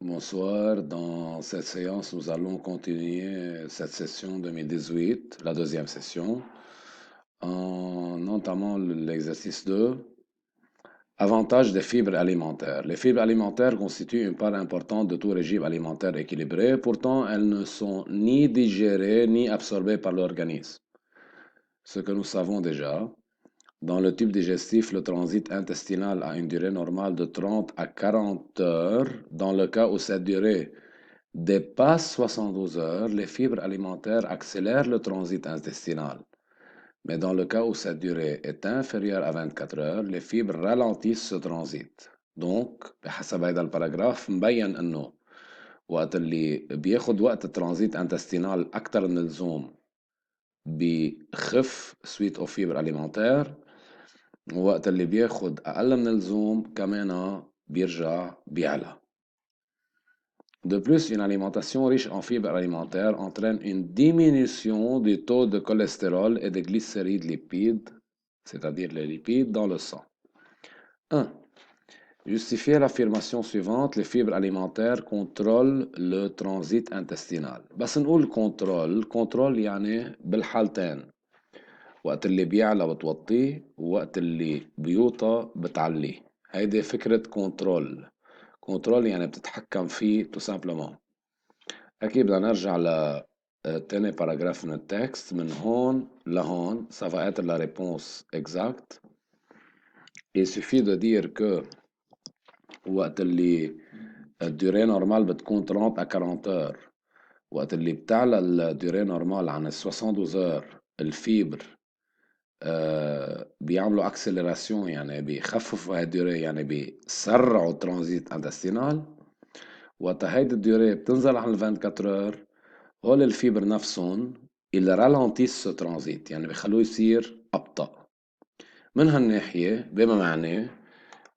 Bonsoir, dans cette séance, nous allons continuer cette session 2018, la deuxième session, en entamant l'exercice 2, avantages des fibres alimentaires. Les fibres alimentaires constituent une part importante de tout régime alimentaire équilibré, pourtant elles ne sont ni digérées ni absorbées par l'organisme. Ce que nous savons déjà, dans le tube digestif, le transit intestinal a une durée normale de 30 à 40 heures. Dans le cas où cette durée dépasse 72 heures, les fibres alimentaires accélèrent le transit intestinal. Mais dans le cas où cette durée est inférieure à 24 heures, les fibres ralentissent ce transit. Donc بحسب هذا الباراجراف مبين انه وقت اللي بياخد وقت الترانزيت انتستينال اكتر من اللزوم بخف سويت او فيبر اليمنتير، ووقت اللي بياخد اقل من اللزوم كمان بيرجع بيعلى. De plus, une alimentation riche en fibres alimentaires entraîne une diminution du taux de cholestérol et de glycérides lipides, c'est-à-dire les lipides, dans le sang. 1. Justifier l'affirmation suivante, les fibres alimentaires contrôlent le transit intestinal. بس نقول contrôle يعني بالحالتين، وقت اللي بيعلى بتوطيه ووقت اللي بيوطى بتعليه. هيدي فكرة كنترول يعني بتتحكم فيه tout simplement. أكيد بدنا نرجع تاني باراجراف من التكست. من هون لهون ça va être la réponse exacte. Il suffit de dire que وقت اللي الدوري نورمال بتكون 30 à 40 heures، وقت اللي بتعلى الدوري نورمال عن 72 heures الفيبر بيعملوا اكسلراسيون، يعني بيخففوا هاي الدوري، يعني بيسرعوا الترانزيت انتستينال. وقت هيدي الدوري بتنزل عن 24 heures، هول الفيبر نفسهم اللي رالونتيس سو ترانزيت، يعني بيخلوه يصير أبطأ. من هالناحية بما معناه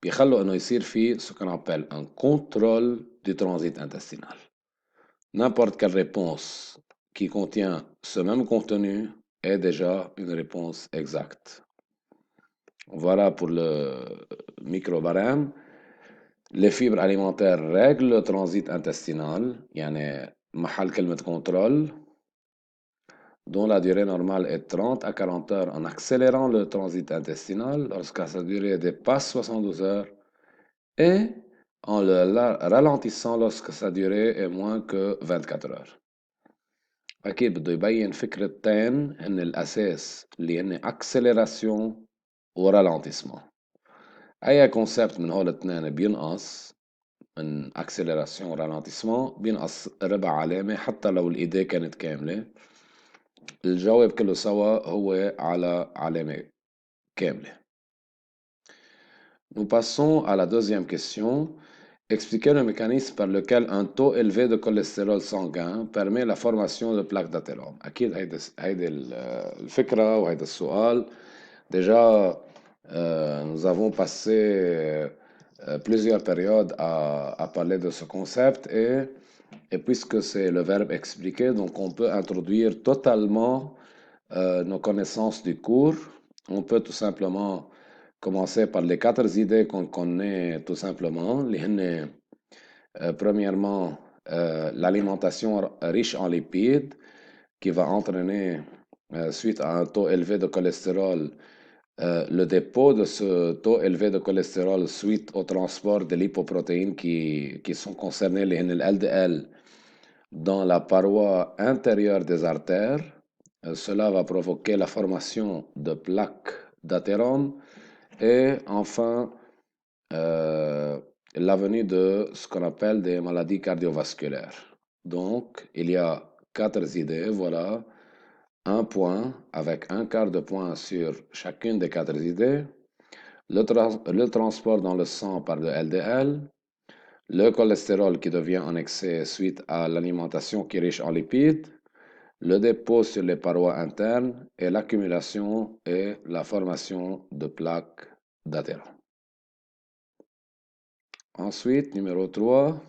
بيخلوا إنه يصير في ce qu'on appelle un contrôle du transit intestinal. N'importe quelle réponse qui contient ce même contenu est déjà une réponse exacte. Voilà pour le microbarème. Les fibres alimentaires règlent le transit intestinal، يعني محل كلمة contrôle، dont la durée normale est 30 à 40 heures en accélérant le transit intestinal lorsque sa durée dépasse 72 heures et en le ralentissant lorsque sa durée est moins que 24 heures. أكيد بده يبين فكرتين هن الأساس اللي هن accélération و ralentissement. أي كونسبت من هول الاثنين بينقص من accélération و ralentissement بينقص ربع علامة حتى لو الإيديه كانت كاملة. الجواب كله سوا هو على علامة كاملة. Nous passons à la deuxième question. Expliquer le mécanisme par lequel un taux élevé de cholestérol sanguin permet la formation de plaques d'athérome. أكيد هيدي الفكرة وهيدا السؤال. Déjà, nous avons passé plusieurs périodes à parler de ce concept et puisque c'est le verbe expliquer, donc on peut introduire totalement nos connaissances du cours. On peut tout simplement commencer par les 4 idées qu'on connaît tout simplement. Premièrement, l'alimentation riche en lipides qui va entraîner, suite à un taux élevé de cholestérol, le dépôt de ce taux élevé de cholestérol suite au transport de lipoprotéines qui sont concernées, les LDL, dans la paroi intérieure des artères. Cela va provoquer la formation de plaques d'athérome et enfin la venue de ce qu'on appelle des maladies cardiovasculaires. Donc, il y a 4 idées, voilà, un point avec un quart de point sur chacune des 4 idées, le transport dans le sang par le LDL, le cholestérol qui devient en excès suite à l'alimentation qui est riche en lipides, le dépôt sur les parois internes et l'accumulation et la formation de plaques d'athérome. Ensuite, numéro 3,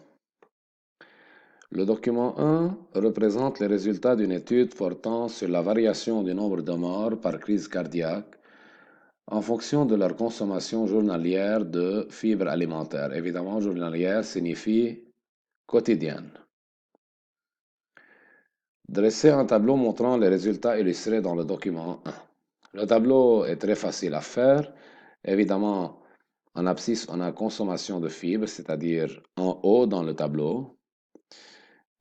le document 1 représente les résultats d'une étude portant sur la variation du nombre de morts par crise cardiaque en fonction de leur consommation journalière de fibres alimentaires. Évidemment, journalière signifie quotidienne. Dressez un tableau montrant les résultats illustrés dans le document 1. Le tableau est très facile à faire. Évidemment, en abscisse, on a consommation de fibres, c'est-à-dire en haut dans le tableau,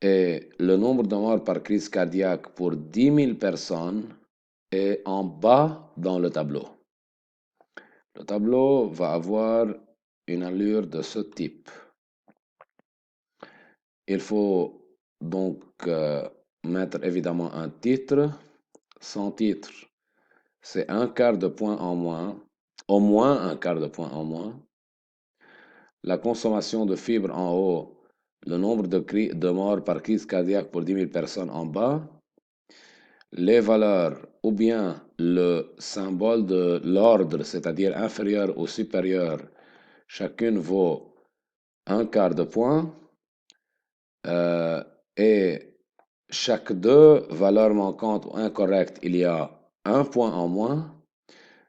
et le nombre de morts par crise cardiaque pour 10 000 personnes est en bas dans le tableau. Le tableau va avoir une allure de ce type. Il faut donc mettre évidemment un titre. Sans titre, c'est un quart de point en moins, au moins un quart de point en moins. La consommation de fibres en haut, le nombre de morts par crise cardiaque pour 10 000 personnes en bas, les valeurs ou bien le symbole de l'ordre, c'est-à-dire inférieur ou supérieur, chacune vaut un quart de point et chaque deux valeurs manquantes ou incorrectes, il y a un point en moins.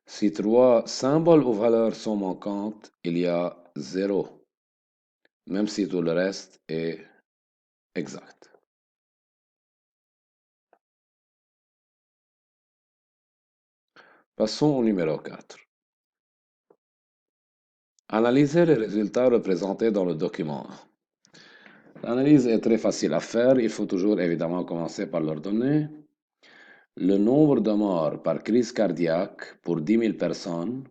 Si trois symboles ou valeurs sont manquantes, il y a 0, même si tout le reste est exact. Passons au numéro 4. Analysez les résultats représentés dans le document. L'analyse est très facile à faire. Il faut toujours évidemment commencer par leur donner. Le nombre de morts par crise cardiaque pour 10 000 personnes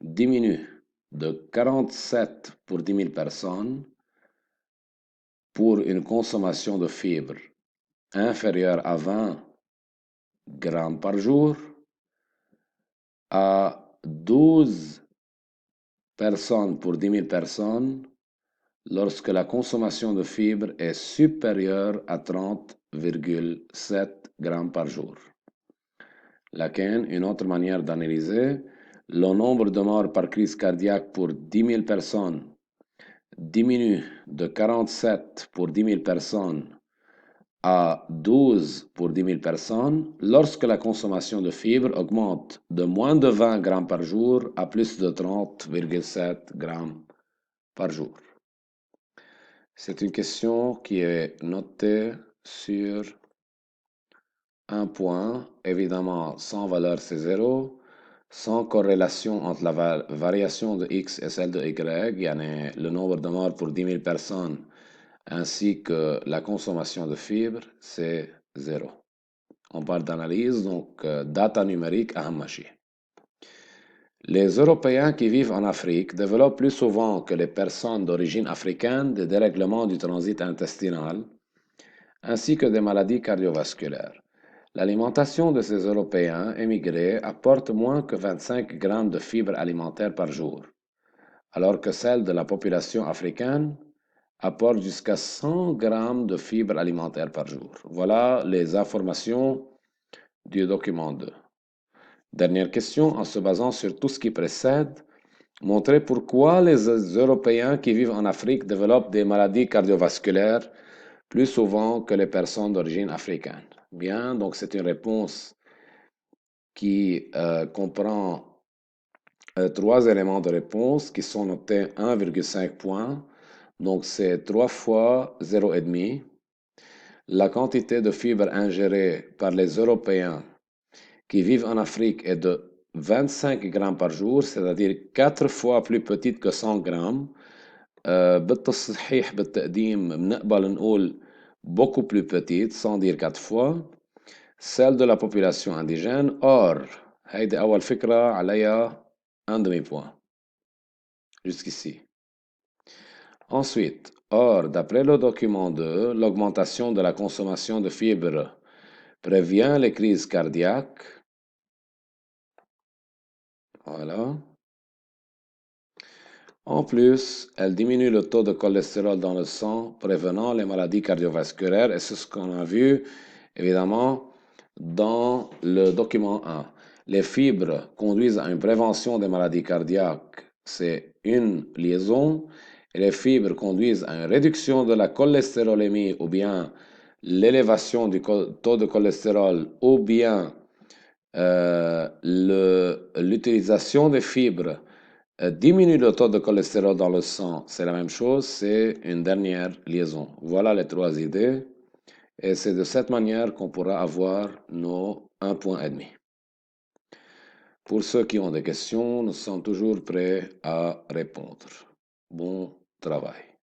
diminue de 47 pour 10 000 personnes pour une consommation de fibres inférieure à 20 grammes par jour à 12 personnes pour 10 000 personnes lorsque la consommation de fibres est supérieure à 30,7 grammes par jour. Laquelle, une autre manière d'analyser, le nombre de morts par crise cardiaque pour 10 000 personnes diminue de 47 pour 10 000 personnes à 12 pour 10 000 personnes lorsque la consommation de fibres augmente de moins de 20 grammes par jour à plus de 30,7 grammes par jour. C'est une question qui est notée sur un point, évidemment sans valeur c'est 0, sans corrélation entre la variation de x et celle de y, yani le nombre de morts pour 10 000 personnes ainsi que la consommation de fibres, c'est 0. On parle d'analyse, donc data numérique à Hamashi. Les Européens qui vivent en Afrique développent plus souvent que les personnes d'origine africaine des dérèglements du transit intestinal, ainsi que des maladies cardiovasculaires. L'alimentation de ces Européens émigrés apporte moins que 25 grammes de fibres alimentaires par jour, alors que celle de la population africaine apporte jusqu'à 100 grammes de fibres alimentaires par jour. Voilà les informations du document 2. Dernière question, en se basant sur tout ce qui précède, montrer pourquoi les Européens qui vivent en Afrique développent des maladies cardiovasculaires plus souvent que les personnes d'origine africaine. Bien, donc c'est une réponse qui comprend trois éléments de réponse qui sont notés 1,5 points. Donc c'est 3 fois 0,5. La quantité de fibres ingérées par les Européens qui vivent en Afrique est de 25 grammes par jour, c'est-à-dire 4 fois plus petite que 100 grammes. بالتصحيح بالتقديم بنقبل نقول beaucoup plus petite, sans dire 4 fois. Celle de la population indigène. Or, هيدي أول فكرة عليها un demi-point. Jusqu'ici. Ensuite, or, d'après le document 2, l'augmentation de la consommation de fibres prévient les crises cardiaques. Voilà. En plus, elle diminue le taux de cholestérol dans le sang, prévenant les maladies cardiovasculaires, et c'est ce qu'on a vu, évidemment, dans le document 1. Les fibres conduisent à une prévention des maladies cardiaques, c'est une liaison, et les fibres conduisent à une réduction de la cholestérolémie ou bien l'élévation du taux de cholestérol ou bien l'utilisation des fibres Diminuer le taux de cholestérol dans le sang, c'est la même chose, c'est une dernière liaison. Voilà les trois idées. Et c'est de cette manière qu'on pourra avoir nos 1,5 points. Pour ceux qui ont des questions, nous sommes toujours prêts à répondre. Bon travail.